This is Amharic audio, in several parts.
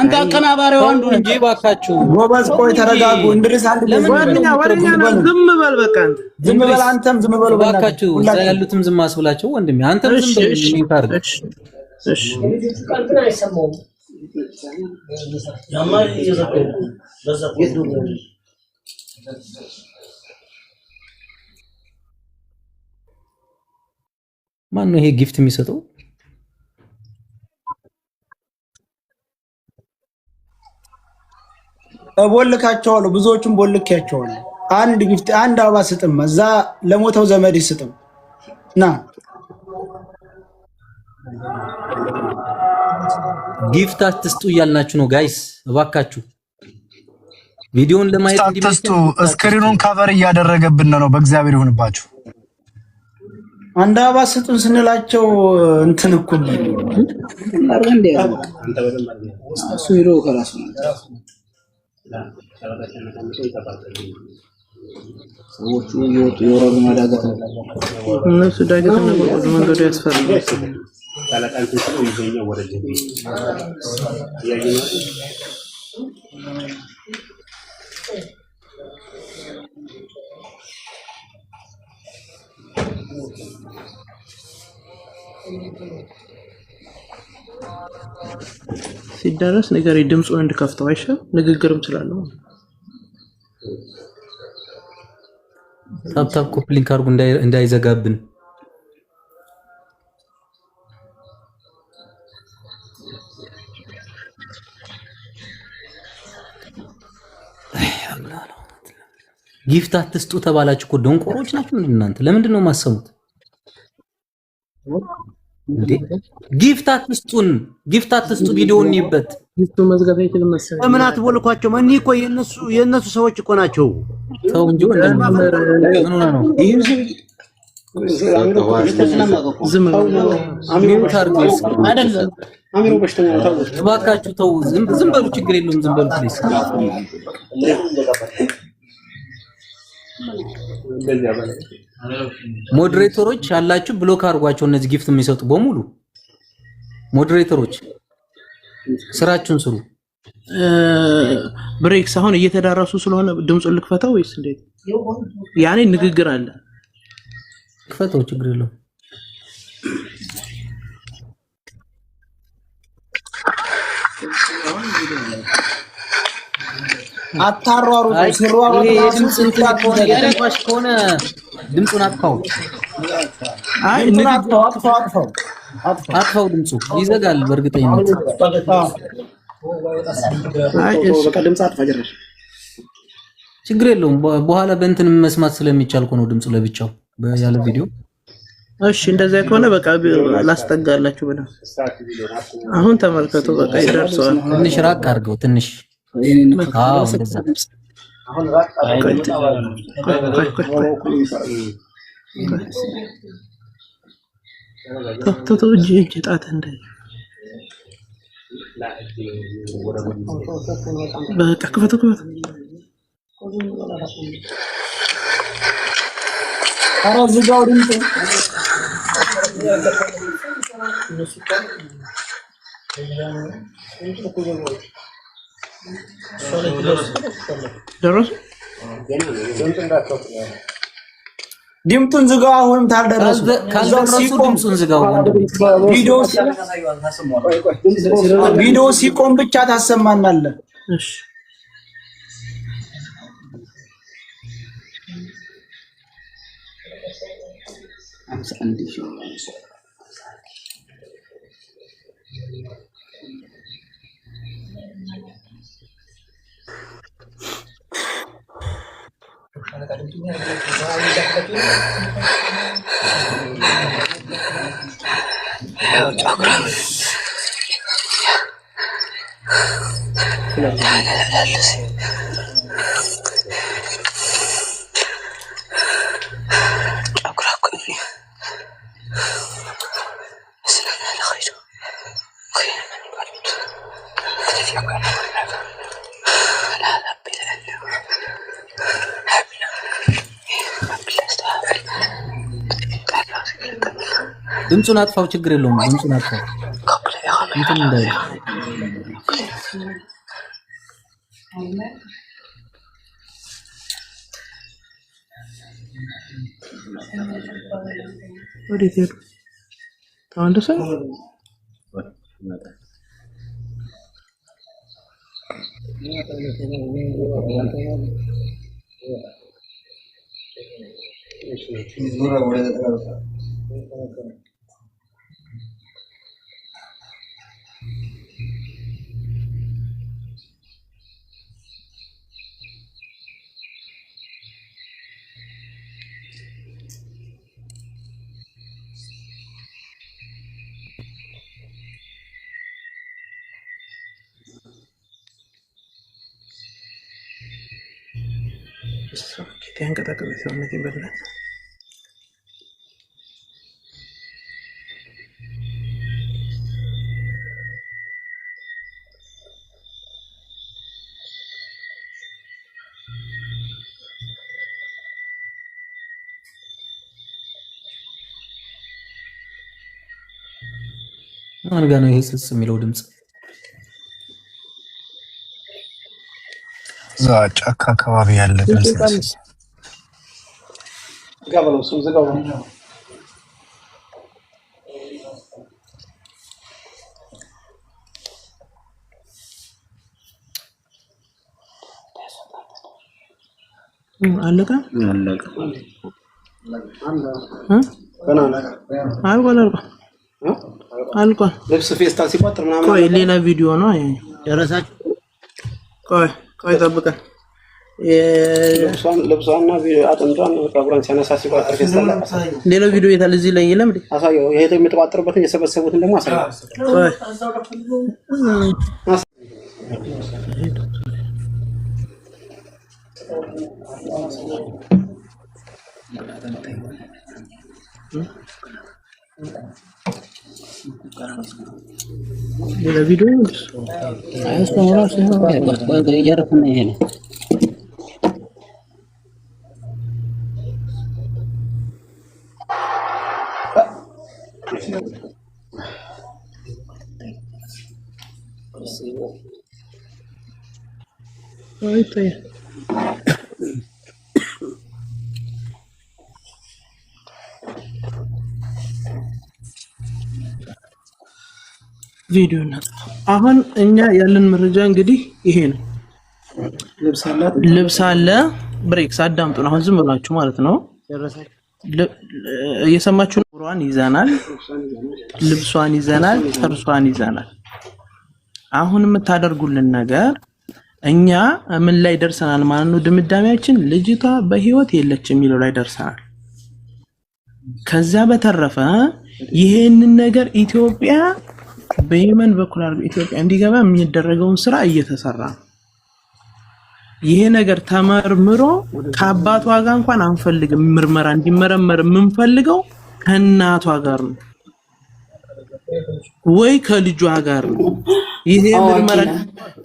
አንተ አቀናባሪው አንዱ እንጂ ባካችሁ ጎበዝ ቆይ ተረጋጉ እንድርስ አንድ ወደኛ ዝም በል በቃ አንተ ዝም በል አንተም ዝም በል ባካችሁ ያሉትም ዝም አስብላቸው ወንድሜ አንተም ዝም በል ይታርግ እሺ ቀልጥና አይሰማውም ያማር ይዘከው በዛ ማን ነው ይሄ ጊፍት የሚሰጠው ቦልካቸዋለሁ ብዙዎቹም ቦልካቸዋለሁ አንድ ጊፍት አንድ አበባ ስጥም እዛ ለሞተው ዘመድ ይስጥም ና ጊፍት አትስጡ እያልናችሁ ነው ጋይስ እባካችሁ ቪዲዮን ለማየት አትስጡ ስክሪኑን ከቨር እያደረገብን ነው በእግዚአብሔር ይሁንባችሁ አንድ አበባ ስጡን ስንላቸው እንትን እኮ አረንዴ እሱ ይሮ ከራሱ ሰዎቹ ይወጡ ይወራሉ ማዳጋት ነው እነሱ ዳገት ነው ወደ መንገዱ ያስፈራሉ ታላቃንቱ ነው ይዘኛው ወደ ጀቢ ያየነው ሲደረስ ነገር ድምጹን እንድከፍተው አይሻል ንግግርም ስላለው ታፕታፕ ኮፕሊንግ አርጉ እንዳይዘጋብን ጊፍት አትስጡ ተባላችሁ እኮ ደንቆሮች ናችሁ እናንተ ለምንድን ነው የማሰሙት እንዴ ጊፍት አትስጡ ቪዲዮውን ይበት ጊፍቱ መዝጋት አይችልም መሰለኝ ለምን አትቦልኳቸው ማን እኮ የነሱ ሰዎች እኮ ናቸው ተው እንጂ ምን ሆነ ነው ዝም አሚሩ ታርጉስ አይደለም አሚሩ በሽተኛ ነው እባካችሁ ተው ዝም በሉ ችግር የለውም ዝም በሉ ፕሊስ ሞዴሬተሮች ያላችሁ ብሎክ አድርጓቸው እነዚህ ጊፍት የሚሰጡ በሙሉ ሞዴሬተሮች ስራችሁን ስሩ ብሬክስ አሁን እየተዳረሱ ስለሆነ ድምጹን ልክፈታው ወይስ እንዴት ያኔ ንግግር አለ ክፈተው ችግር የለውም አታሯሩ ሲሯሩ ድምጽ እንትን ከሆነ ድምጹን አጥፋው አይ አጥፋው ድምጹ ይዘጋል በእርግጠኝነት አይ እሺ ቀደም ሰዓት ፈጀረሽ ችግር የለውም በኋላ በእንትን መስማት ስለሚቻል ነው ድምጹ ለብቻው ያለ ቪዲዮ እሺ እንደዛ ከሆነ በቃ ላስጠጋላችሁ ብለ አሁን ተመልከቱ በቃ ይደርሰዋል ትንሽ ራቅ አድርገው ትንሽ አዎ እንደዛ አሁን ራቅ ተው እጅ ጣት እንደ በቃ ክፈቱ ኧረ ዝጋው ድምጽ ደረሱ ድምጡን ዝጋው አሁንም ታልደረሱ ካልደረሱ ድምጹን ዝጋው ቪዲዮ ሲቆም ብቻ ታሰማናለህ እሺ ድምጹን አጥፋው ችግር የለውም ድምጹን አጥፋው እንትን እንዳይ What is it? Tahu kita yang kata kebiasaan nanti benar. ማን ጋር ነው ይሄ ስስ የሚለው ድምጽ? እዛ ጫካ አካባቢ ያለ ድምጽ ጋበለው ሰው ዘጋው አለቀ አልቋል። ልብስ ፌስታል ሲቆጥር ምናምን ቆይ ሌላ ቪዲዮ ነው ያረሳችሁ። ቆይ ጠብቀን ልብሷና አጥንቷን ፀጉሯን ሲያነሳ ሲቆጥር ፌስታል ሌላ ቪዲዮ የታለ? እዚህ ላይ የለም እንዴ? አሳየው። ይሄ የሚተቋጥርበትን የሰበሰቡትን ደግሞ አሳየው። ሌላ ቪዲዮ እያረፍን ይሄ ነው። ቪዲዮ እና አሁን እኛ ያለን መረጃ እንግዲህ ይሄ ነው። ልብስ አለ። ብሬክስ አዳምጡን። አሁን ዝም ብላችሁ ማለት ነው እየሰማችሁ ቁርአን ይዘናል፣ ልብሷን ይዘናል፣ ጥርሷን ይዘናል። አሁን የምታደርጉልን ነገር እኛ ምን ላይ ደርሰናል ማለት ነው? ድምዳሜያችን ልጅቷ በህይወት የለችም የሚለው ላይ ደርሰናል። ከዛ በተረፈ ይሄንን ነገር ኢትዮጵያ በየመን በኩል አድርጎ ኢትዮጵያ እንዲገባ የሚደረገውን ስራ እየተሰራ ነው። ይሄ ነገር ተመርምሮ ከአባቷ ጋር እንኳን አንፈልግም፣ ምርመራ እንዲመረመር የምንፈልገው ከእናቷ ጋር ነው ወይ ከልጇ ጋር ነው። ይሄ ምርመራ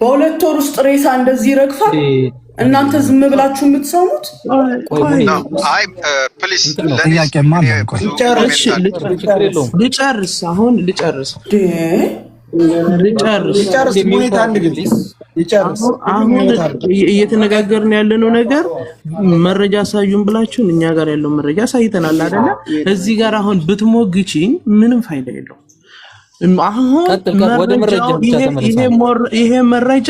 በሁለት ወር ውስጥ ሬሳ እንደዚህ ይረግፋል። እናንተ ዝም ብላችሁ የምትሰሙት? አይ ፕሊስ ለጥያቄማ ልጨርስ። አሁን ልጨርስ። አሁን እየተነጋገርን ያለነው ነገር መረጃ ሳዩን ብላችሁን እኛ ጋር ያለው መረጃ ሳይተናል አይደለ? እዚህ ጋር አሁን ብትሞግቺኝ ምንም ፋይዳ የለው። አሁን ይሄ መረጃ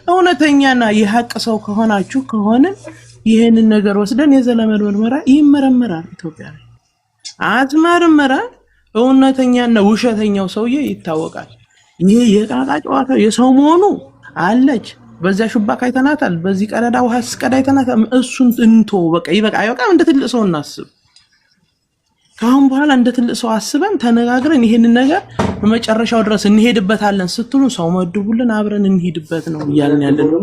እውነተኛና የሐቅ ሰው ከሆናችሁ ከሆነ ይሄንን ነገር ወስደን የዘለመድ ምርመራ ይመረመራል። ኢትዮጵያ ላይ አትመረመራ እውነተኛና ውሸተኛው ሰውዬ ይታወቃል። ይሄ የቃቃ ጨዋታ የሰው መሆኑ አለች። በዚያ ሹባካ አይተናታል። በዚህ ቀዳዳ ውሃ ስቀዳ አይተናታል። እሱን እንቶ በቃ ይበቃ እንደ ትልቅ ሰው እናስብ። ካሁን በኋላ እንደ ትልቅ ሰው አስበን ተነጋግረን ይሄንን ነገር በመጨረሻው ድረስ እንሄድበታለን ስትሉ ሰው መድቡልን አብረን እንሄድበት ነው እያልን ያለነው።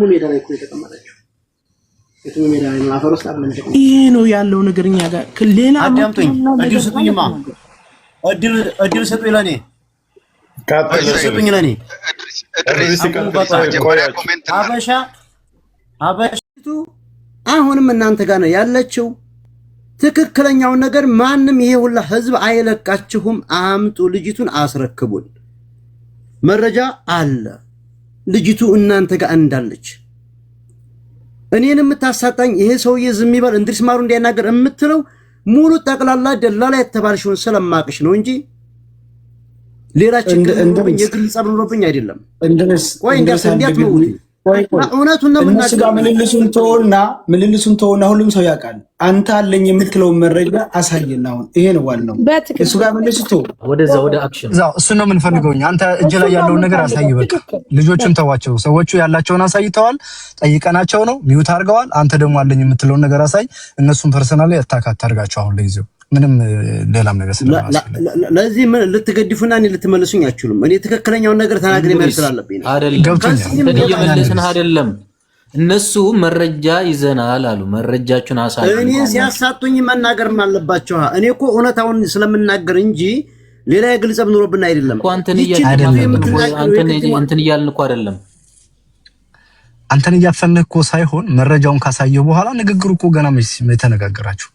ይሄ ነው ያለው ነገርኛ ጋር ሌላ አዳምጡኝ። እድል ስጡኝማ። እድል ስጡኝ ለኔ አበሻቱ አሁንም እናንተ ጋር ነው ያለችው። ትክክለኛውን ነገር ማንም ይሄ ሁላ ህዝብ አይለቃችሁም። አምጡ፣ ልጅቱን አስረክቡን። መረጃ አለ። ልጅቱ እናንተ ጋር እንዳለች እኔን የምታሳጣኝ ይሄ ሰውዬ ዝም ይበል እንድሪስ ማሩ እንዲያናገር የምትለው ሙሉ ጠቅላላ ደላላ የተባልሽውን ስለማቅሽ ነው እንጂ ሌላ ችግር የግል ጸብ ኖሮብኝ አይደለም። ቆይ እንዲያት ነው እውነቱን ነው የምናገረው። ምልልሱን ተወውና ሁሉም ሰው ያውቃል። አንተ አለኝ የምትለውን መረጃ አሳየና አሁን ይሄ ነው ዋናው። እሱ ጋር መልስቶ ወደ አክሽን እሱ ነው የምንፈልገው። አንተ እጅ ላይ ያለውን ነገር አሳይ። በቃ ልጆቹን ተዋቸው። ሰዎቹ ያላቸውን አሳይተዋል። ጠይቀናቸው ነው ሚውት አድርገዋል። አንተ ደግሞ አለኝ የምትለውን ነገር አሳይ። እነሱን ፐርሰናሊ አታካት አድርጋቸው አሁን ለጊዜው ምንም ሌላም ነገር ለዚህ ልትገድፉና እኔ ልትመልሱኝ አትችሉም። እኔ ትክክለኛውን ነገር ተናግሬ መልስ አለብኝ አይደለም። እነሱ መረጃ ይዘናል አሉ። መረጃችሁን አሳዩ። እኔ ሲያሳጡኝ መናገርም አለባቸው። እኔ እኮ እውነታውን ስለምናገር እንጂ ሌላ የግል ጸብ ኖሮብን አይደለም። አንተን እያልን እኮ አይደለም። አንተን እያፈንህ እኮ ሳይሆን መረጃውን ካሳየው በኋላ ንግግሩ እኮ ገና የተነጋገራችሁ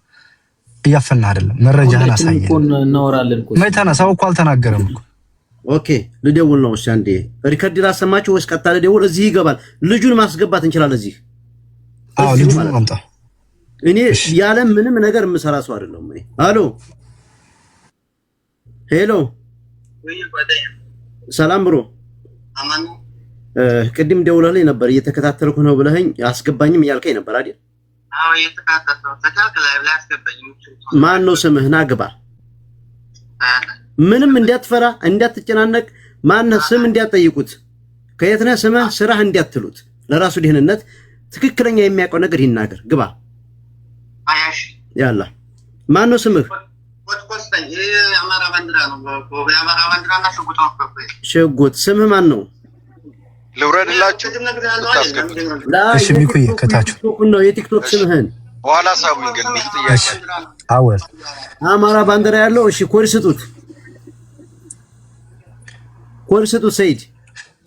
እያፈንህ አይደለም። መረጃህን አሳየን እኮ እናወራለን እኮ መይታና ሰው እኮ አልተናገረም እኮ። ኦኬ ልደውል ነው እሺ። አንዴ ሪከርድ ላሰማችሁ ወይስ ቀጥታ ልደውል? እዚህ ይገባል። ልጁን ማስገባት እንችላለን እዚህ። ልጁን አምጣ። እኔ ያለ ምንም ነገር የምሰራ ሰው አይደለም እኔ። አሎ ሄሎ፣ ሰላም ብሮ። አማን ቅድም ደውለልኝ ነበር እየተከታተልኩ ነው ብለኸኝ አስገባኝም እያልከኝ ነበር አይደል? አዎ እየተከታተልኩ ተካክላይ ላስገባኝ። ማን ነው ስምህ? ና ግባ። ምንም እንዲያትፈራ እንዲያትጨናነቅ ማነህ ስም እንዲያጠይቁት ከየት ነህ ስምህ ስራህ እንዲያትሉት ለራሱ ደህንነት ትክክለኛ የሚያውቀው ነገር ይናገር። ግባ። አያሽ ያላ ማን ነው ስምህ? ወጥቆስተኝ የአማራ ባንዲራ ነው። የአማራ ባንዲራና ሽጉጥ ነው። ሽጉጥ ስምህ ማን ነው? ልውረድላችሁ። እሺ ሚኩዬ ከታችሁ ነው የቲክቶክ ስምህን በኋላ ሳሙኝ ግን ጥያቄ አወል አማራ ባንዲራ ያለው። እሺ ኮድ ስጡት፣ ኮድ ስጡት። ሰይድ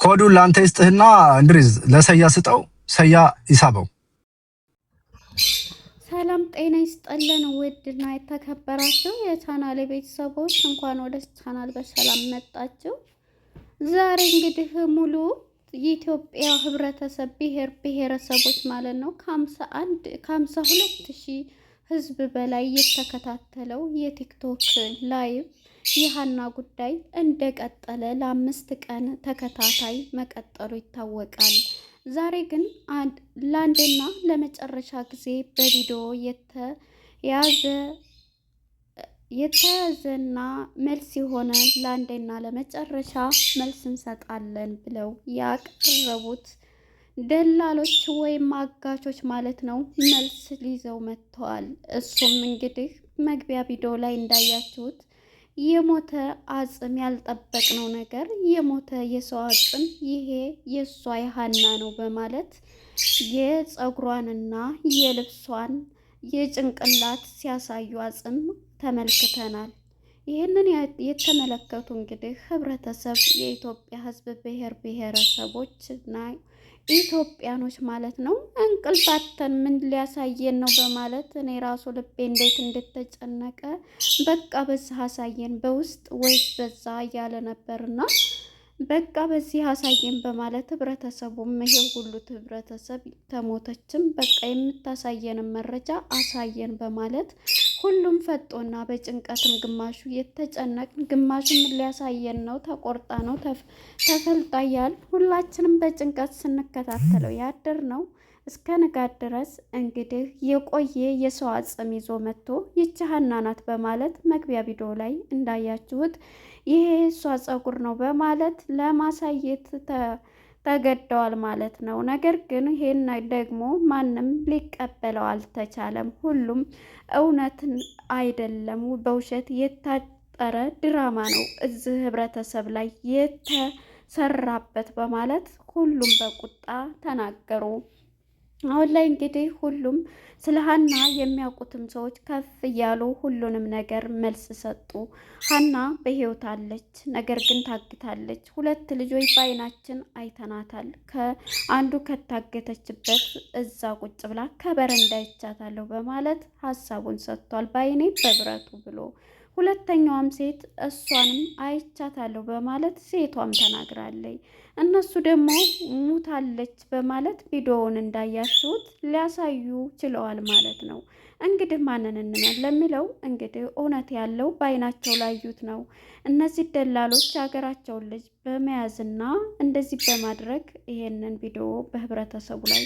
ኮዱን ለአንተ ይስጥህና እንድሪዝ ለሰያ ስጠው። ሰያ ይሳበው። ሰላም ጤና ይስጥልን። ውድና የተከበራችሁ የቻናሌ ቤተሰቦች እንኳን ወደ ቻናል በሰላም መጣችሁ። ዛሬ እንግዲህ ሙሉ የኢትዮጵያ ህብረተሰብ ብሔር ብሔረሰቦች ማለት ነው ከ52,000 ህዝብ በላይ የተከታተለው የቲክቶክ ላይቭ የሃና ጉዳይ እንደቀጠለ ለ5 ቀን ተከታታይ መቀጠሉ ይታወቃል። ዛሬ ግን ለአንድና ለመጨረሻ ጊዜ በቪዲዮ የተያዘና መልስ የሆነ ለአንዴና ለመጨረሻ መልስ እንሰጣለን ብለው ያቀረቡት ደላሎች ወይም አጋቾች ማለት ነው መልስ ሊይዘው መጥተዋል። እሱም እንግዲህ መግቢያ ቪዲዮ ላይ እንዳያችሁት የሞተ አጽም ያልጠበቅነው ነገር የሞተ የሰው አጽም ይሄ የሷ የሃና ነው በማለት የፀጉሯንና የልብሷን የጭንቅላት ሲያሳዩ አጽም ተመልክተናል። ይህንን የተመለከቱ እንግዲህ ህብረተሰብ የኢትዮጵያ ህዝብ ብሔር ብሔረሰቦች እና ኢትዮጵያኖች ማለት ነው እንቅልፋተን ምን ሊያሳየን ነው በማለት እኔ ራሱ ልቤ እንዴት እንደተጨነቀ በቃ በዛ አሳየን በውስጥ ወይስ በዛ እያለ ነበርና በቃ በዚህ አሳየን በማለት ህብረተሰቡም ይሄው ሁሉ ህብረተሰብ ተሞተችም በቃ የምታሳየን መረጃ አሳየን በማለት ሁሉም ፈጦና በጭንቀትም ግማሹ የተጨነቅ ግማሹ ምን ሊያሳየን ነው ተቆርጣ ነው ተፈልጣ ያል ሁላችንም በጭንቀት ስንከታተለው ያደር ነው እስከ ንጋት ድረስ እንግዲህ የቆየ የሰው አጽም ይዞ መጥቶ ይቺ ሃና ናት በማለት መግቢያ ቪዲዮ ላይ እንዳያችሁት ይሄ እሷ ፀጉር ነው በማለት ለማሳየት ተገደዋል ማለት ነው። ነገር ግን ይሄን ደግሞ ማንም ሊቀበለው አልተቻለም። ሁሉም እውነትን አይደለም በውሸት የታጠረ ድራማ ነው እዚህ ህብረተሰብ ላይ የተሰራበት በማለት ሁሉም በቁጣ ተናገሩ። አሁን ላይ እንግዲህ ሁሉም ስለ ሃና የሚያውቁትም ሰዎች ከፍ እያሉ ሁሉንም ነገር መልስ ሰጡ። ሃና በህይወት አለች፣ ነገር ግን ታግታለች። 2 ልጆች በአይናችን አይተናታል። ከአንዱ ከታገተችበት እዛ ቁጭ ብላ ከበረንዳ ይቻታለሁ በማለት ሀሳቡን ሰጥቷል። በአይኔ በብረቱ ብሎ ሁለተኛዋም ሴት እሷንም አይቻታለሁ በማለት ሴቷም ተናግራለች። እነሱ ደግሞ ሙታለች በማለት ቪዲዮውን እንዳያችሁት ሊያሳዩ ችለዋል ማለት ነው። እንግዲህ ማንን እንመን ለሚለው እንግዲህ እውነት ያለው በአይናቸው ላዩት ነው። እነዚህ ደላሎች ሀገራቸውን ልጅ በመያዝና እንደዚህ በማድረግ ይሄንን ቪዲዮ በህብረተሰቡ ላይ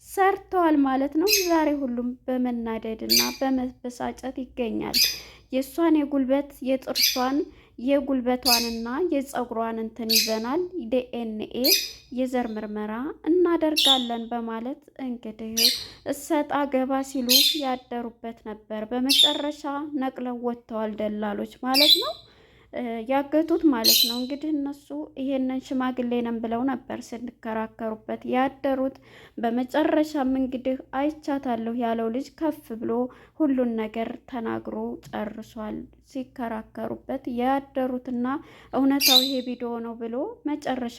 ሰርተዋል ማለት ነው። ዛሬ ሁሉም በመናደድና በመበሳጨት ይገኛል። የእሷን የጉልበት የጥርሷን የጉልበቷንና የፀጉሯን እንትን ይዘናል፣ ዲኤንኤ የዘር ምርመራ እናደርጋለን በማለት እንግዲህ እሰጣ ገባ ሲሉ ያደሩበት ነበር። በመጨረሻ ነቅለው ወጥተዋል ደላሎች ማለት ነው፣ ያገቱት ማለት ነው። እንግዲህ እነሱ ይሄንን ሽማግሌ ነን ብለው ነበር ሲከራከሩበት ያደሩት። በመጨረሻም እንግዲህ አይቻታለሁ ያለው ልጅ ከፍ ብሎ ሁሉን ነገር ተናግሮ ጨርሷል። ሲከራከሩበት ያደሩትና እውነታው ይሄ ቪዲዮ ነው ብሎ መጨረሻ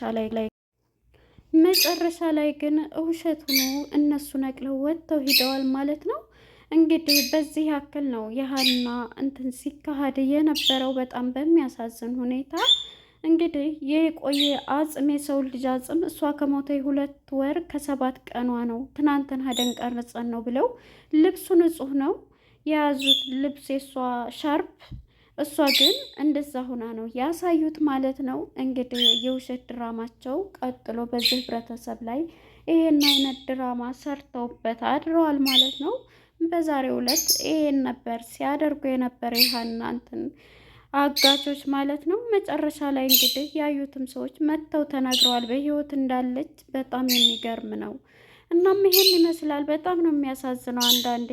ላይ ግን ውሸት ሆኖ እነሱ ነቅለው ወጥተው ሂደዋል ማለት ነው። እንግዲህ በዚህ ያክል ነው የሀና እንትን ሲካሄድ የነበረው በጣም በሚያሳዝን ሁኔታ። እንግዲህ የቆየ አጽም የሰው ልጅ አጽም እሷ ከሞተ 2 ወር ከ7 ቀኗ ነው። ትናንትና ሄደን ቀርጸን ነው ብለው ልብሱ ንጹህ ነው የያዙት ልብስ የሷ ሻርፕ፣ እሷ ግን እንደዛ ሆና ነው ያሳዩት ማለት ነው። እንግዲህ የውሸት ድራማቸው ቀጥሎ በዚህ ህብረተሰብ ላይ ይሄን አይነት ድራማ ሰርተውበት አድረዋል ማለት ነው። በዛሬው ዕለት ይሄን ነበር ሲያደርጉ የነበረ የሀና እንትን አጋቾች ማለት ነው። መጨረሻ ላይ እንግዲህ ያዩትም ሰዎች መጥተው ተናግረዋል በህይወት እንዳለች። በጣም የሚገርም ነው። እናም ይሄን ይመስላል። በጣም ነው የሚያሳዝነው አንዳንዴ